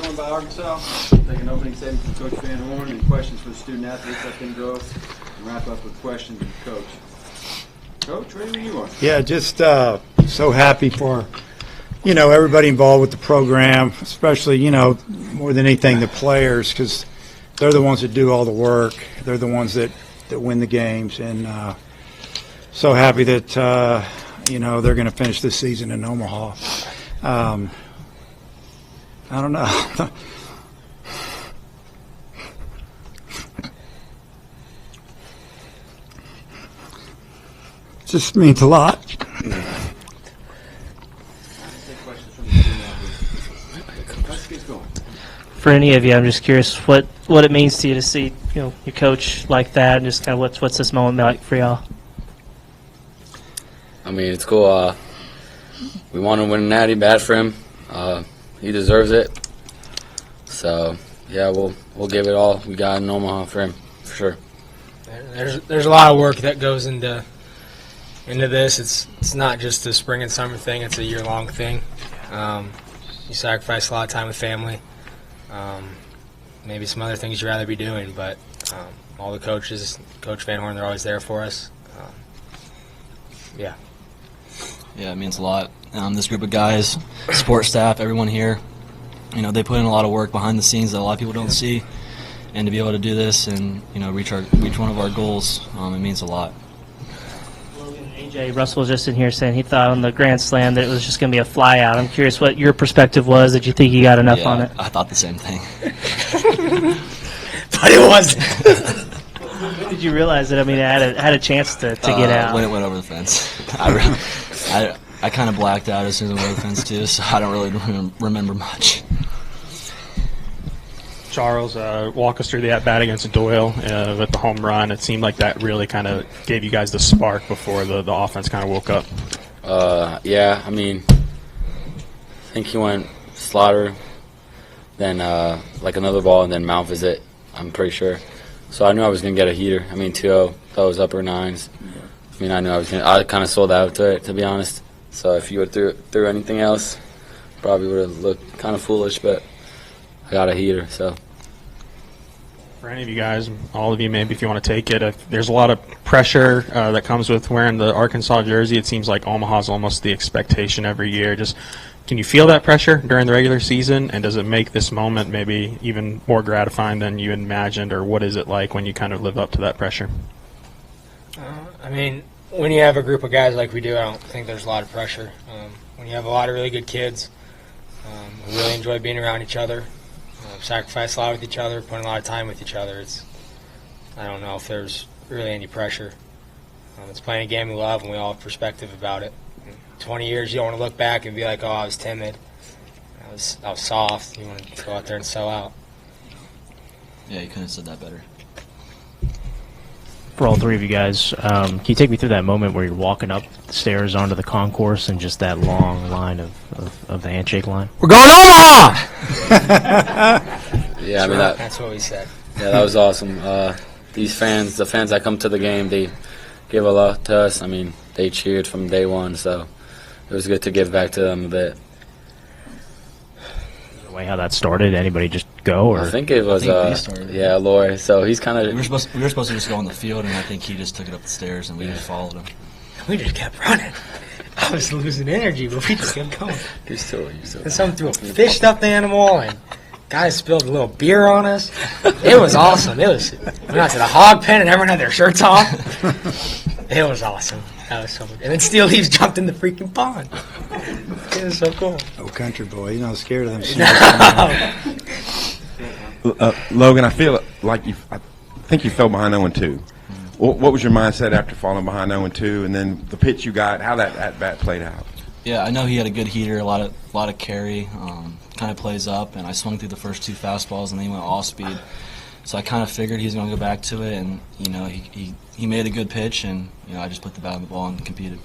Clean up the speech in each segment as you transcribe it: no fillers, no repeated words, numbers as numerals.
joined by Arkansas. Take an opening statement from Coach Van Horn and questions for the student athletes. Let them go and wrap up with questions of the coach. Coach, ready when you are. Yeah, just so happy for, everybody involved with the program, especially, more than anything, the players, because they're the ones that do all the work. They're the ones that win the games. And so happy that, they're going to finish this season in Omaha. I don't know. It just means a lot. For any of you, I'm just curious what it means to you to see your coach like that, and just kind of what's this moment like for y'all? I mean, it's cool. We want to win a natty, bad for him. He deserves it. So yeah, we'll give it all we got in Omaha for him, for sure. There's a lot of work that goes into this. It's not just a spring and summer thing. It's a year-long thing. You sacrifice a lot of time with family. Maybe some other things you'd rather be doing, but all the coaches, Coach Van Horn, they're always there for us. Yeah. Yeah, it means a lot. This group of guys, support staff, everyone here, they put in a lot of work behind the scenes that a lot of people don't see. And to be able to do this and, reach one of our goals, it means a lot. AJ Russell was just in here saying he thought on the Grand Slam that it was just going to be a fly-out. I'm curious what your perspective was. Did you think you got enough on it? I thought the same thing. But it wasn't. When did you realize it? I mean, it had a chance to get out. When it went over the fence. I kind of blacked out as soon as it went over the fence, too, so I don't really remember much. Charles, walk us through the at-bat against Doyle with the home run. It seemed like that really kind of gave you guys the spark before the offense kind of woke up. Yeah, I mean, I think he went Slaughter, then like another ball, and then Mount Visit, I'm pretty sure. So I knew I was going to get a heater. I mean, 2-0, that was upper nines. I mean, I knew I kind of sold out to it, to be honest. So if you would threw anything else, probably would have looked kind of foolish, but I got a heater, so. For any of you guys, all of you maybe if you want to take it, there's a lot of pressure that comes with wearing the Arkansas jersey. It seems like Omaha's almost the expectation every year. Just can you feel that pressure during the regular season, and does it make this moment maybe even more gratifying than you imagined, or what is it like when you kind of live up to that pressure? I mean, when you have a group of guys like we do, I don't think there's a lot of pressure. When you have a lot of really good kids who really enjoy being around each other, sacrifice a lot with each other, putting a lot of time with each other, I don't know if there's really any pressure. It's playing a game we love, and we all have perspective about it. In 20 years, you don't want to look back and be like, oh, I was timid, I was soft. You want to go out there and sell out. Yeah, you couldn't have said that better. For all three of you guys, can you take me through that moment where you're walking up the stairs onto the concourse and just that long line of the handshake line? We're going to Omaha! Yeah, I mean, that's what we said. Yeah, that was awesome. These fans, the fans that come to the game, they give a lot to us. I mean, they cheered from day one, so it was good to give back to them a bit. The way how that started, anybody just go? Or? I think it was, he started. Yeah, Loy. So he's kind of. We were supposed to just go on the field, and I think he just took it up the stairs, and we just followed him. We just kept running. I was losing energy, but we just kept going. You're still. And someone threw a fish stuffed animal, and guys spilled a little beer on us. It was awesome. We went out to the hog pen, and everyone had their shirts off. It was awesome. That was so good. And then Steel Leaves jumped in the freaking pond. It was so cool. Oh, country boy, you're not scared of them. Logan, I feel like I think you fell behind 0-2. What was your mindset after falling behind 0-2, and then the pitch you got? How that at bat played out? Yeah, I know he had a good heater, a lot of carry, kind of plays up, and I swung through the first two fastballs, and then he went off speed. So I kind of figured he was going to go back to it, and he made a good pitch, and I just put the bat on the ball and competed.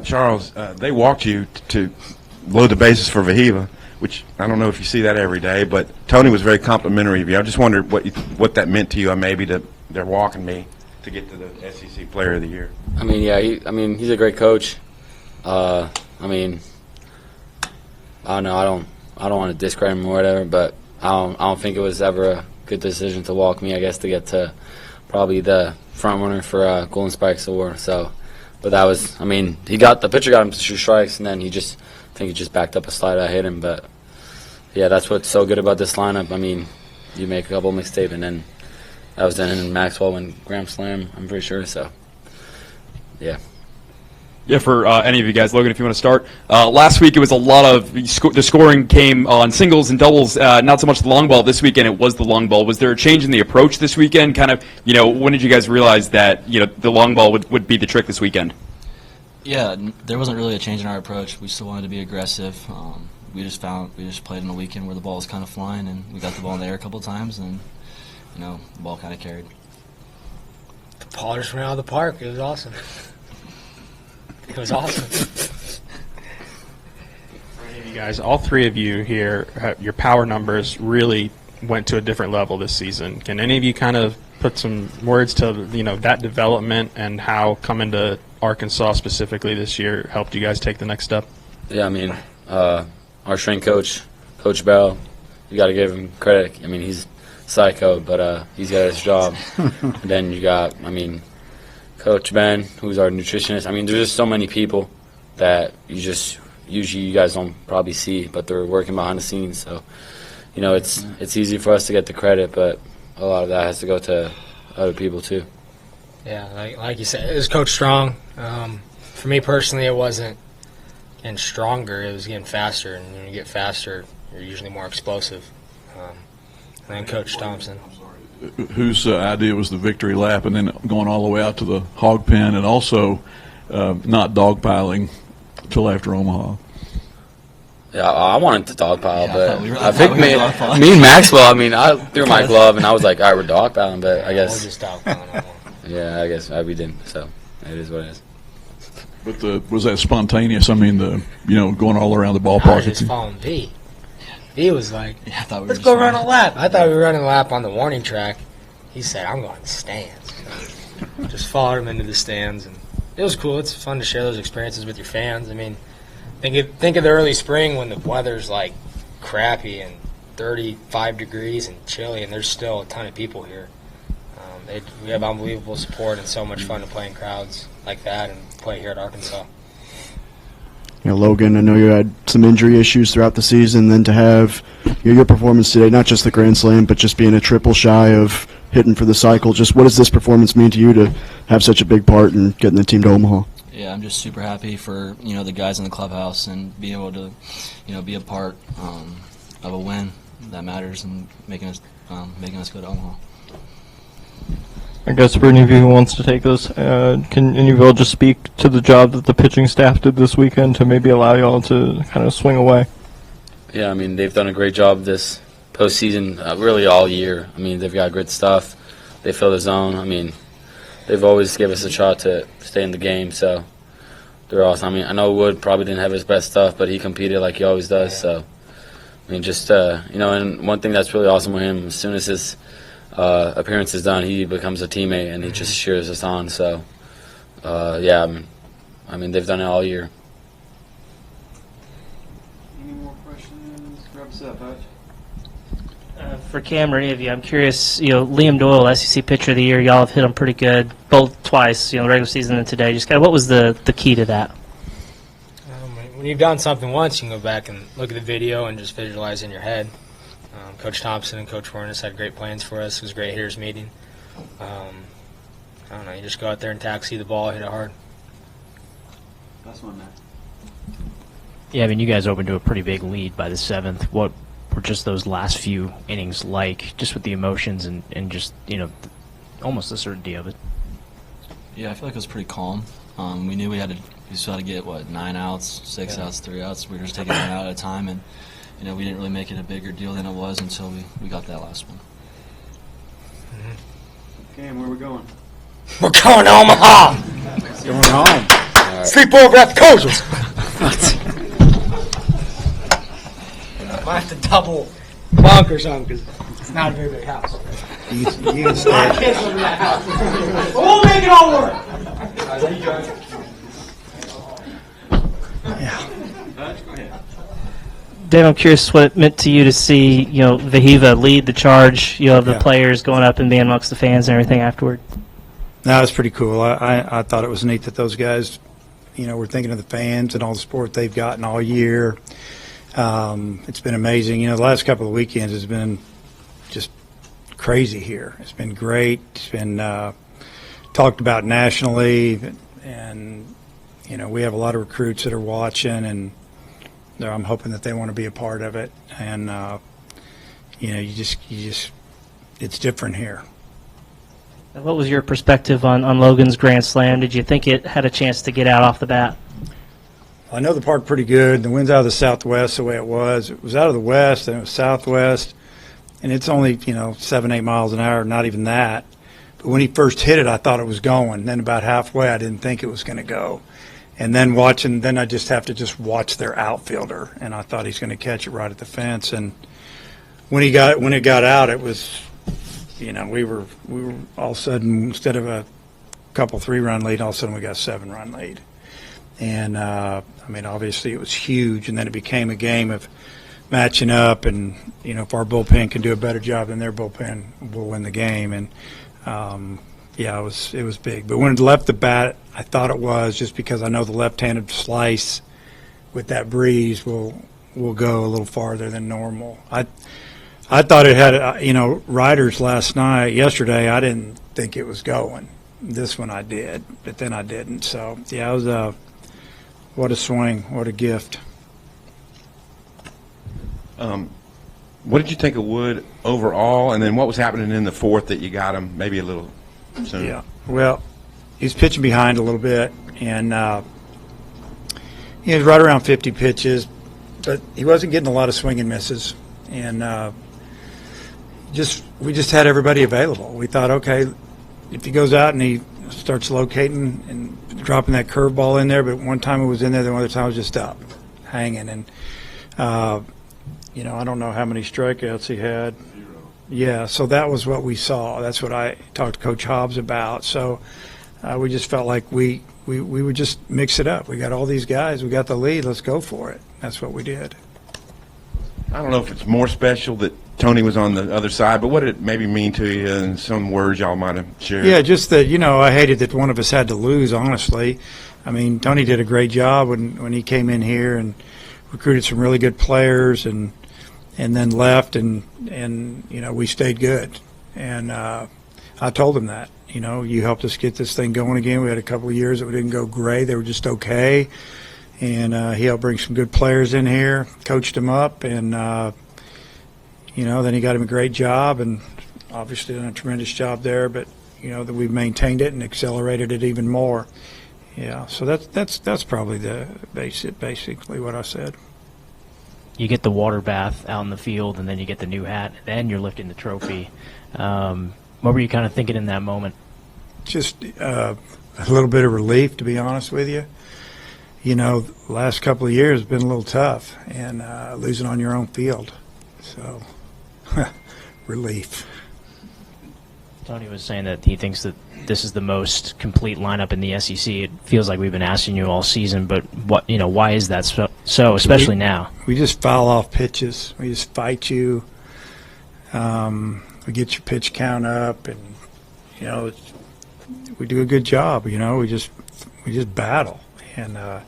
Charles, they walked you to load the bases for Vahiva, which I don't know if you see that every day, but Tony was very complimentary of you. I just wondered what that meant to you. Maybe they're walking me to get to the SEC Player of the Year. I mean, yeah, he's a great coach. I mean, I don't know. I don't want to discredit him or whatever, but I don't think it was ever a good decision to walk me, I guess, to get to probably the front runner for Golden Spikes Award. So, but that was, I mean, the pitcher got him to 2 strikes, and then I think he just backed up a slide. I hit him, but yeah, that's what's so good about this lineup. I mean, you make a couple mistakes, and then that was then in Maxwell went grand slam, I'm pretty sure. So, yeah. Yeah, for any of you guys, Logan, if you want to start. Last week it was a lot of the scoring came on singles and doubles, not so much the long ball. This weekend it was the long ball. Was there a change in the approach this weekend? Kind of, when did you guys realize that the long ball would be the trick this weekend? Yeah, there wasn't really a change in our approach. We still wanted to be aggressive. We just played on a weekend where the ball was kind of flying, and we got the ball in the air a couple of times, and the ball kind of carried. The ball just went out of the park. It was awesome. It was awesome. For any of you guys, all 3 of you here, your power numbers really went to a different level this season. Can any of you kind of put some words to that development and how coming to Arkansas specifically this year helped you guys take the next step? Yeah, I mean, our strength coach, Coach Bell, you got to give him credit. I mean, he's psycho, but he's got his job. And then you got, Coach Ben, who's our nutritionist. I mean, there's just so many people that usually you guys don't probably see, but they're working behind the scenes. So, it's easy for us to get the credit, but a lot of that has to go to other people too. Yeah, like you said, it was Coach Strong. For me personally, it wasn't getting stronger; it was getting faster. And when you get faster, you're usually more explosive. And then Coach Thompson. Whose idea was the victory lap, and then going all the way out to the hog pen, and also not dogpiling until after Omaha? Yeah, I wanted to dogpile, but I think me and Maxwell. I threw my glove and I was like, "All right, we're dogpiling," but I guess. We're just dogpiling. Yeah, I guess we didn't. So it is what it is. But was that spontaneous? Going all around the I was ballpark. just following V. V was like, Yeah, I thought we let's were go just run a lap. I thought we were running a lap on the warning track. He said, I'm going to the stands. Just followed him into the stands. And it was cool. It's fun to share those experiences with your fans. Think of the early spring when the weather's like crappy and 35 degrees and chilly, and there's still a ton of people here. We have unbelievable support and so much fun to play in crowds like that and play here at Arkansas. Logan, I know you had some injury issues throughout the season. Then to have your performance today, not just the Grand Slam, but just being a triple shy of hitting for the cycle, just what does this performance mean to you to have such a big part in getting the team to Omaha? Yeah, I'm just super happy for the guys in the clubhouse and being able to be a part of a win that matters and making us go to Omaha. I guess for any of you who wants to take this, can any of you all just speak to the job that the pitching staff did this weekend to maybe allow y'all to kind of swing away? Yeah, they've done a great job this postseason, really all year. They've got good stuff. They fill the zone. They've always give us a shot to stay in the game, so they're awesome. I know Wood probably didn't have his best stuff, but he competed like he always does. So, and one thing that's really awesome with him, as soon as his appearance is done, he becomes a teammate and he just cheers us on. So, they've done it all year. Any more questions? Wrap us up, Hutch. For Cam or any of you, I'm curious, Liam Doyle, SEC Pitcher of the Year, y'all have hit him pretty good, both twice, the regular season and today. Just kind of what was the key to that? When you've done something once, you can go back and look at the video and just visualize in your head. Coach Thompson and Coach Warnes had great plans for us. It was a great hitters meeting. I don't know, you just go out there and taxi the ball, hit it hard. That's one, Matt. Yeah, you guys opened to a pretty big lead by the 7th. What were just those last few innings like, just with the emotions and just, almost the certainty of it? Yeah, I feel like it was pretty calm. We knew we still had to get, 9 outs, 6 outs, 3 outs. We were just taking one out at a time, and we didn't really make it a bigger deal than it was until we got that last one. Cam, where are we going? We're going to Omaha! Going home. Right. Sleep over at the Coasals! Might have to double bunk or something because it's not a very big house. You can I stay. can't live in that house. But we'll make it all work! Hutch, go ahead. Dave, I'm curious what it meant to you to see, Vahiva lead the charge, of the Yeah. players going up and being amongst the fans and everything afterward. No, it's pretty cool. I thought it was neat that those guys, were thinking of the fans and all the support they've gotten all year. It's been amazing. The last couple of weekends has been just crazy here. It's been great. It's been talked about nationally, and we have a lot of recruits that are watching, and I'm hoping that they want to be a part of it. And you just it's different here. What was your perspective on Logan's Grand Slam? Did you think it had a chance to get out off the bat? I know the park pretty good. The wind's out of the southwest the way it was. It was out of the west, and it was southwest, and it's only 7-8 miles an hour, not even that. But when he first hit it, I thought it was going. Then about halfway, I didn't think it was going to go. And then I just have to watch their outfielder, and I thought he's going to catch it right at the fence. And when it got out, it was, we were all of a sudden, instead of a couple 3-run lead, all of a sudden we got a 7-run lead. And obviously it was huge, and then it became a game of matching up, and if our bullpen can do a better job than their bullpen, we'll win the game. And it was big. But when it left the bat, I thought it was, just because I know the left-handed slice with that breeze will go a little farther than normal. I thought it had, riders yesterday, I didn't think it was going. This one I did, but then I didn't. So, it was what a swing, what a gift. What did you think of Wood overall, and then what was happening in the fourth that you got him maybe a little soon? Yeah, well, he's pitching behind a little bit, and he was right around 50 pitches, but he wasn't getting a lot of swing and misses. And we just had everybody available. We thought, okay, if he goes out and he starts locating and dropping that curveball in there, but one time it was in there, the other time it was just up, hanging. And, I don't know how many strikeouts he had. 0. Yeah, so that was what we saw. That's what I talked to Coach Hobbs about. So we just felt like we would just mix it up. We got all these guys. We got the lead. Let's go for it. That's what we did. I don't know if it's more special that Tony was on the other side, but what did it maybe mean to you, and some words y'all might have shared? Yeah, just that, I hated that one of us had to lose, honestly. I mean, Tony did a great job when he came in here and recruited some really good players, and then left, and we stayed good. And I told him that, you helped us get this thing going again. We had a couple of years that we didn't go great. They were just okay. And he helped bring some good players in here, coached them up, and, then he got him a great job, and obviously done a tremendous job there. But, that we've maintained it and accelerated it even more. Yeah, so that's probably basically what I said. You get the water bath out in the field, and then you get the new hat, and then you're lifting the trophy. What were you kind of thinking in that moment? Just a little bit of relief, to be honest with you. The last couple of years have been a little tough, and losing on your own field. So, relief. Tony was saying that he thinks that this is the most complete lineup in the SEC. It feels like we've been asking you all season, but why is that so, especially now? We just foul off pitches. We just fight you. We get your pitch count up, and we do a good job. We just battle, and it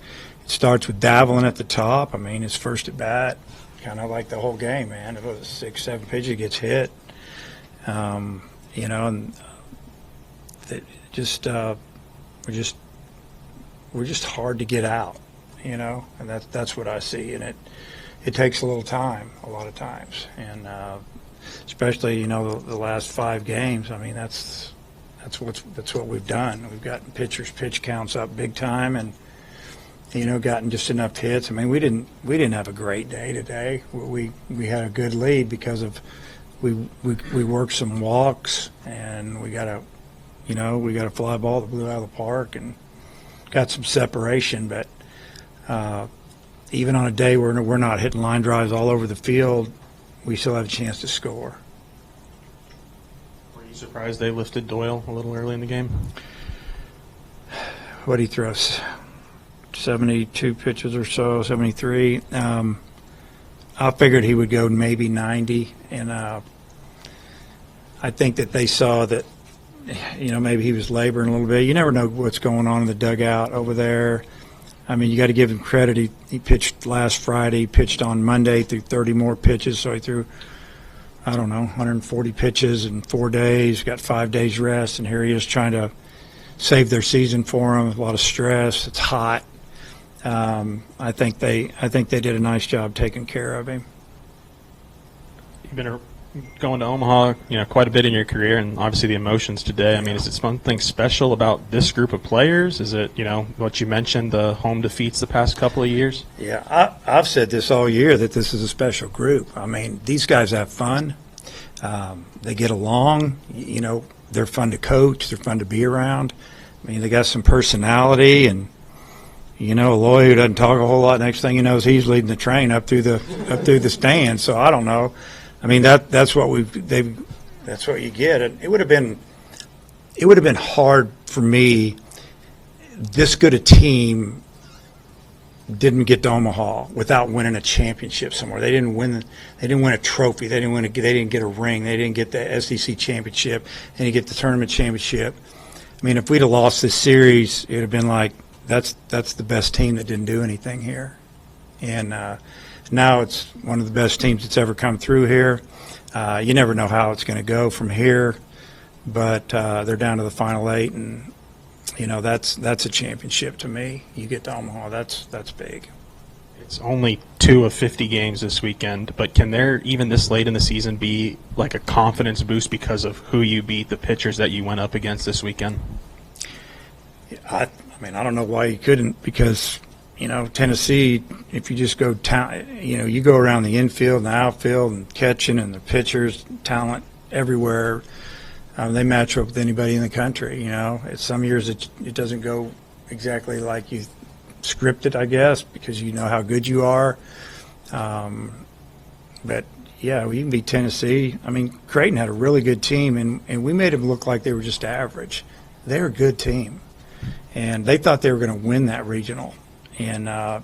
starts with Davelin at the top. I mean, his first at bat, kind of like the whole game, man. If it was 6-7 pitches, he gets hit. And we're just hard to get out, and that's what I see, and it takes a little time, a lot of times, and especially the last 5 games. I mean, that's what we've done. We've gotten pitchers' pitch counts up big time, and gotten just enough hits. I mean, we didn't have a great day today. We had a good lead because of we worked some walks, and we got a fly ball that blew out of the park and got some separation. But even on a day where we're not hitting line drives all over the field, we still have a chance to score. Were you surprised they lifted Doyle a little early in the game? What did he throw? 72 pitches or so, 73. I figured he would go maybe 90, and I think that they saw that, maybe he was laboring a little bit. You never know what's going on in the dugout over there. I mean, you got to give him credit. He pitched last Friday, he pitched on Monday, threw 30 more pitches, so he threw, 140 pitches in 4 days, got 5 days rest, and here he is trying to save their season for him. A lot of stress. It's hot. I think they did a nice job taking care of him. You've been going to Omaha, quite a bit in your career, and obviously the emotions today. I mean, is it something special about this group of players? Is it, what you mentioned, the home defeats the past couple of years? Yeah, I've said this all year, that this is a special group. I mean, these guys have fun. They get along. They're fun to coach. They're fun to be around. I mean, they got some personality, and Aloy, who doesn't talk a whole lot, next thing you know is he's leading the train up through the stands. So I don't know. I mean, that's what that's what you get. It would have been hard for me. This good a team didn't get to Omaha without winning a championship somewhere. They didn't win a trophy. They didn't get a ring. They didn't get the SEC championship. They didn't get the tournament championship. I mean, if we'd have lost this series, it would have been like, that's the best team that didn't do anything here. And now it's one of the best teams that's ever come through here. You never know how it's going to go from here, but they're down to the Final 8, and that's a championship to me. You get to Omaha, that's big. It's only 2 of 50 games this weekend, but can there, even this late in the season, be like a confidence boost because of who you beat, the pitchers that you went up against this weekend? I mean, I don't know why you couldn't, because Tennessee, if you just go you go around the infield and the outfield and catching and the pitchers, talent everywhere. They match up with anybody in the country. Some years it doesn't go exactly like you scripted, I guess, because you know how good you are. But yeah, we can beat Tennessee. I mean, Creighton had a really good team, and we made them look like they were just average. They're a good team, and they thought they were going to win that regional. And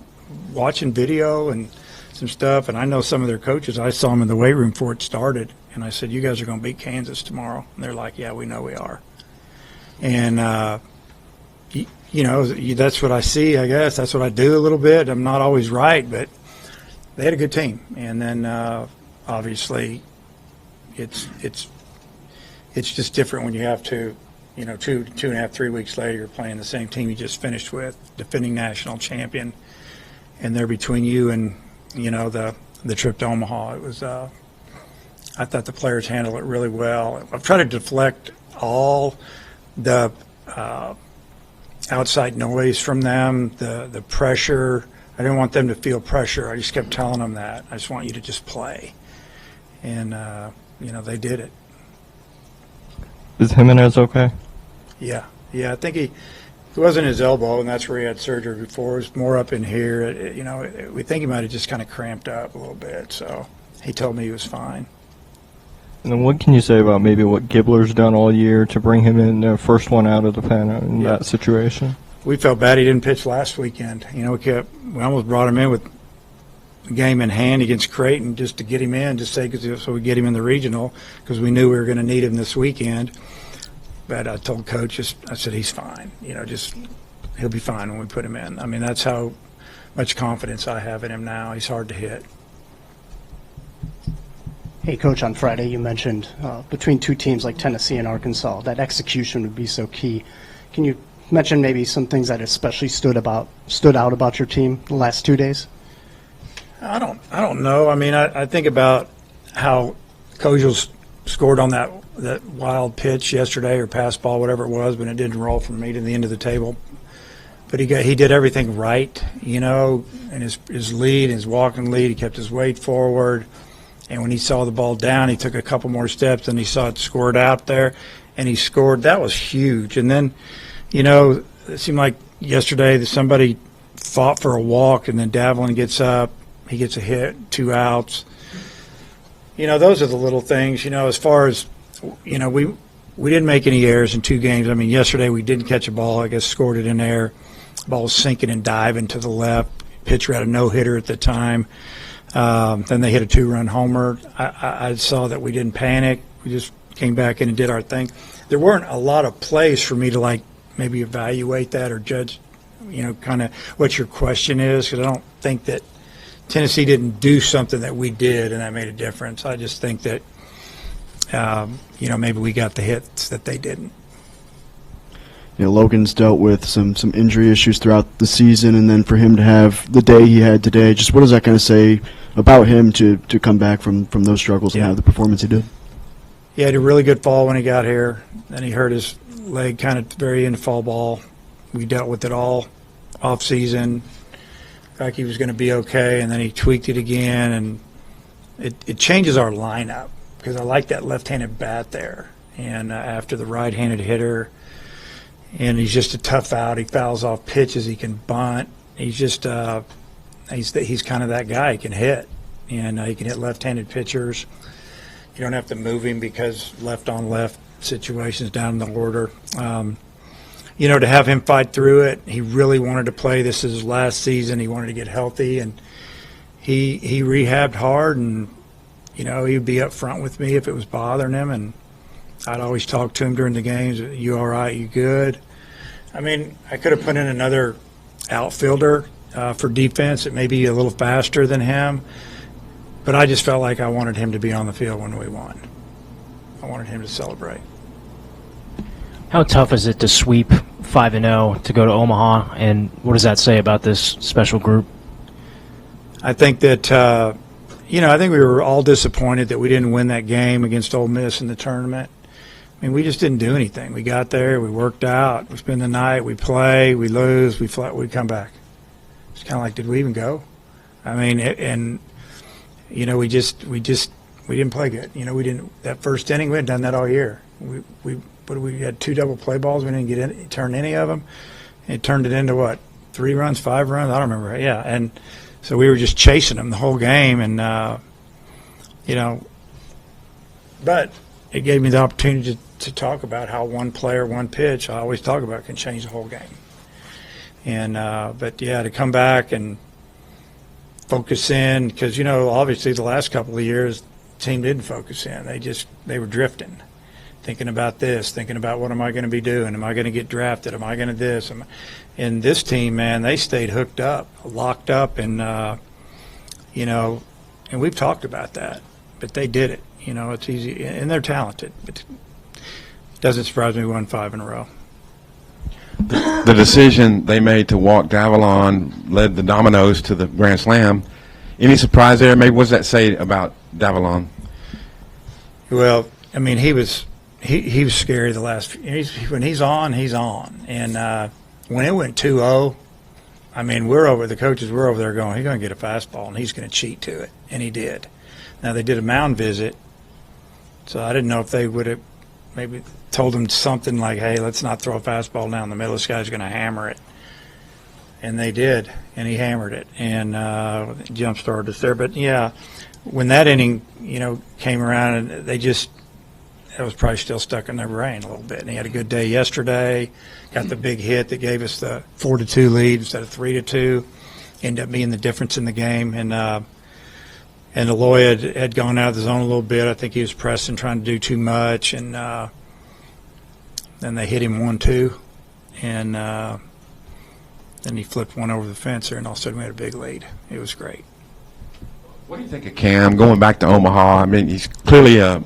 watching video and some stuff, and I know some of their coaches, I saw them in the weight room before it started, and I said, you guys are going to beat Kansas tomorrow. And they're like, yeah, we know we are. And, that's what I see, I guess. That's what I do a little bit. I'm not always right, but they had a good team. And then, obviously, it's just different when you have to, 2.5, 3 weeks later, you're playing the same team you just finished with, defending national champion, and they're between you and, the trip to Omaha. It was, I thought the players handled it really well. I've tried to deflect all the outside noise from them, the pressure. I didn't want them to feel pressure. I just kept telling them that. I just want you to just play. And, they did it. Is Jimenez okay? Yeah, I think he wasn't his elbow, and that's where he had surgery before. It was more up in here. We think he might have just kind of cramped up a little bit, so he told me he was fine. And then what can you say about maybe what Gibler's done all year to bring him in, first one out of the pen in that situation? We felt bad he didn't pitch last weekend. We almost brought him in with the game in hand against Creighton just to get him in, so we get him in the regional, because we knew we were going to need him this weekend. But I told Coach, I said, he's fine. He'll be fine when we put him in. I mean, that's how much confidence I have in him now. He's hard to hit. Hey, Coach, on Friday you mentioned between two teams like Tennessee and Arkansas, that execution would be so key. Can you mention maybe some things that especially stood out about your team the last 2 days? I don't know. I mean, I think about how Kojiel scored on that wild pitch yesterday, or pass ball, whatever it was, but it didn't roll from me to the end of the table. But he did everything right, and his lead, his walking lead, he kept his weight forward. And when he saw the ball down, he took a couple more steps, and he saw it scored out there, and he scored. That was huge. And then, it seemed like yesterday that somebody fought for a walk, and then Davlin gets up, he gets a hit, 2 outs. Those are the little things. As far as, we didn't make any errors in 2 games. I mean, yesterday we didn't catch a ball. I guess scored it in air. The ball was sinking and diving to the left. Pitcher had a no-hitter at the time. Then they hit a 2-run homer. I saw that we didn't panic. We just came back in and did our thing. There weren't a lot of plays for me to like maybe evaluate that or judge, kind of what your question is, because I don't think that Tennessee didn't do something that we did and that made a difference. I just think that, maybe we got the hits that they didn't. Logan's dealt with some injury issues throughout the season, and then for him to have the day he had today, just what does that kind of say about him to come back from those struggles and have the performance he did? He had a really good fall when he got here. Then he hurt his leg kind of very in fall ball. We dealt with it all off season. Like he was going to be okay, and then he tweaked it again, and it changes our lineup because I like that left-handed bat there, and after the right-handed hitter. And he's just a tough out. He fouls off pitches. He can bunt. He's just he's kind of that guy. He can hit, and he can hit left-handed pitchers. You don't have to move him because left-on-left situations down in the order. To have him fight through it, he really wanted to play. This is his last season. He wanted to get healthy, and he rehabbed hard, and he'd be up front with me if it was bothering him, and I'd always talk to him during the games. You all right? You good? I mean, I could have put in another outfielder for defense that may be a little faster than him, but I just felt like I wanted him to be on the field when we won. I wanted him to celebrate. How tough is it to sweep 5-0 to go to Omaha, and what does that say about this special group? I think that I think we were all disappointed that we didn't win that game against Ole Miss in the tournament. I mean, we just didn't do anything. We got there, we worked out, we spend the night, we play, we lose, we come back. It's kind of like, did we even go? I mean, we didn't play good. We didn't. That first inning, we hadn't done that all year. We had 2 double play balls. We didn't turn any of them. It turned it into what? 3 runs, 5 runs? I don't remember. Yeah, and so we were just chasing them the whole game, and but it gave me the opportunity to talk about how one player, one pitch, I always talk about, can change the whole game. And to come back and focus in, because obviously the last couple of years the team didn't focus in. They were drifting, thinking about this, thinking about what am I going to be doing? Am I going to get drafted? Am I going to this? And this team, man, they stayed hooked up, locked up, and and we've talked about that, but they did it. It's easy, and they're talented. But it doesn't surprise me we won 5 in a row. The decision they made to walk Davalon led the Dominoes to the Grand Slam. Any surprise there? Maybe what does that say about Davalon? Well, I mean, he was scary the last. When he's on, and when it went 2-0, I mean, the coaches were over there going, he's going to get a fastball and he's going to cheat to it, and he did. Now they did a mound visit, so I didn't know if they would have maybe told him something like, hey, let's not throw a fastball down the middle. This guy's going to hammer it. And they did, and he hammered it, and jump-started us there. But, yeah, when that inning, came around, and that was probably still stuck in their brain a little bit. And he had a good day yesterday, got the big hit that gave us the 4-2 lead instead of 3-2, ended up being the difference in the game. And Eloy had gone out of the zone a little bit. I think he was pressing, trying to do too much, and then they hit him 1-2, and then he flipped one over the fence there, and all of a sudden we had a big lead. It was great. What do you think of Cam going back to Omaha? I mean, he's clearly a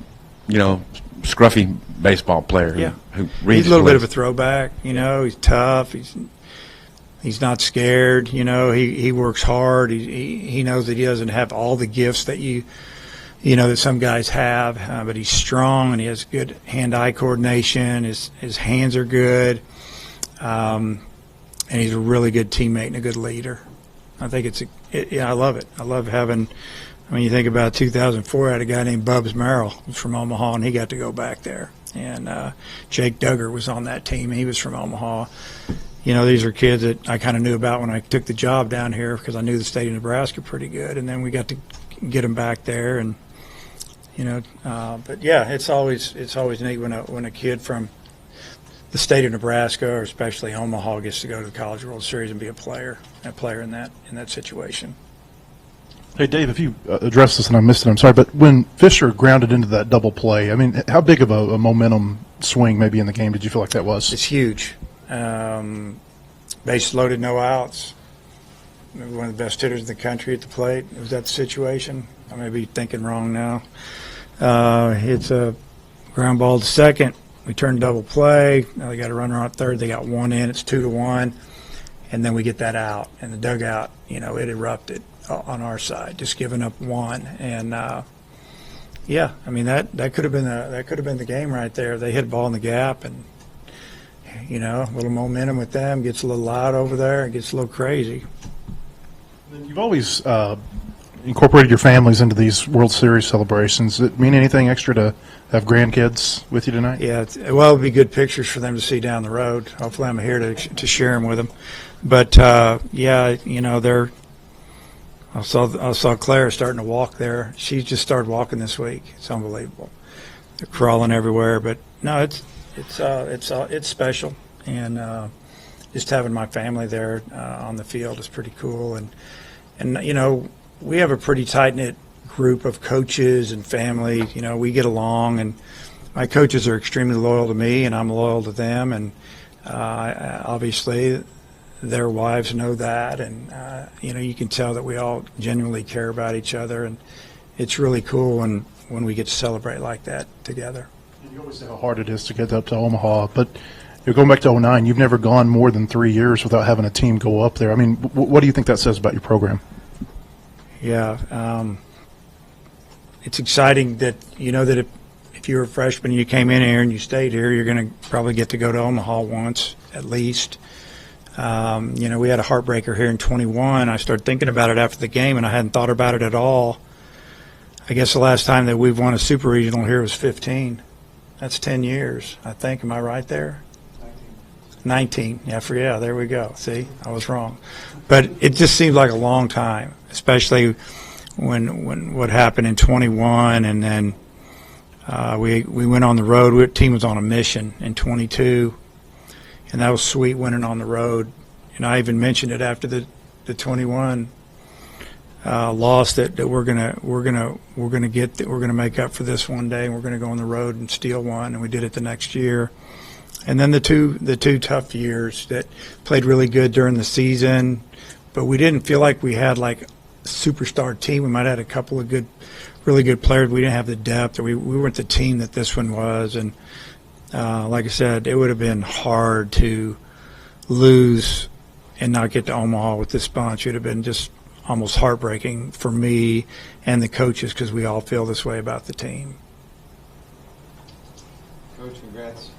scruffy baseball player. Who reads he's a little bit of a throwback. He's tough. He's not scared. He works hard. He knows that he doesn't have all the gifts that that some guys have, but he's strong and he has good hand-eye coordination. His hands are good, and he's a really good teammate and a good leader. I think I love it. I love having. I mean, you think about 2004, I had a guy named Bubs Merrill from Omaha, and he got to go back there. And Jake Duggar was on that team. He was from Omaha. These are kids that I kind of knew about when I took the job down here because I knew the state of Nebraska pretty good. And then we got to get them back there, and but yeah, it's always neat when a kid from the state of Nebraska, or especially Omaha, gets to go to the College World Series and be a player in that situation. Hey, Dave, if you addressed this and I missed it, I'm sorry, but when Fisher grounded into that double play, I mean, how big of a momentum swing maybe in the game did you feel like that was? It's huge. Base loaded, no outs. Maybe one of the best hitters in the country at the plate. Was that the situation? I may be thinking wrong now. It's a ground ball to second. We turn double play. Now they got a runner on third. They got one in. It's 2-1. And then we get that out. And the dugout, it erupted on our side, just giving up one. And, yeah, I mean, that could have been the game right there. They hit a ball in the gap and, a little momentum with them. Gets a little loud over there. It gets a little crazy. You've always incorporated your families into these World Series celebrations. Does it mean anything extra to have grandkids with you tonight? Yeah, well, it'd be good pictures for them to see down the road. Hopefully I'm here to share them with them. But, yeah, I saw Claire starting to walk there. She just started walking this week. It's unbelievable. They're crawling everywhere. But, no, it's special. And just having my family there on the field is pretty cool. And we have a pretty tight-knit group of coaches and family. We get along, and my coaches are extremely loyal to me, and I'm loyal to them. And obviously, their wives know that, and you can tell that we all genuinely care about each other, and it's really cool when we get to celebrate like that together. You always say how hard it is to get up to Omaha, but you're going back to 2009. You've never gone more than 3 years without having a team go up there. I mean, what do you think that says about your program? Yeah, it's exciting that that if you're a freshman and you came in here and you stayed here, you're going to probably get to go to Omaha once at least. We had a heartbreaker here in 21. I started thinking about it after the game, and I hadn't thought about it at all. I guess the last time that we've won a super regional here was 15. That's 10 years, I think. Am I right there? 19. Yeah, there we go. See, I was wrong. But it just seemed like a long time, especially when what happened in 21, and then we went on the road. Our team was on a mission in 22, and that was sweet winning on the road. And I even mentioned it after the 21 loss that we're gonna make up for this one day, and we're gonna go on the road and steal one, and we did it the next year. And then the two tough years that played really good during the season, but we didn't feel like we had like a superstar team. We might have had a couple of really good players. We didn't have the depth, or we weren't the team that this one was. And like I said, it would have been hard to lose and not get to Omaha with this bunch. It would have been just almost heartbreaking for me and the coaches, because we all feel this way about the team. Coach, congrats.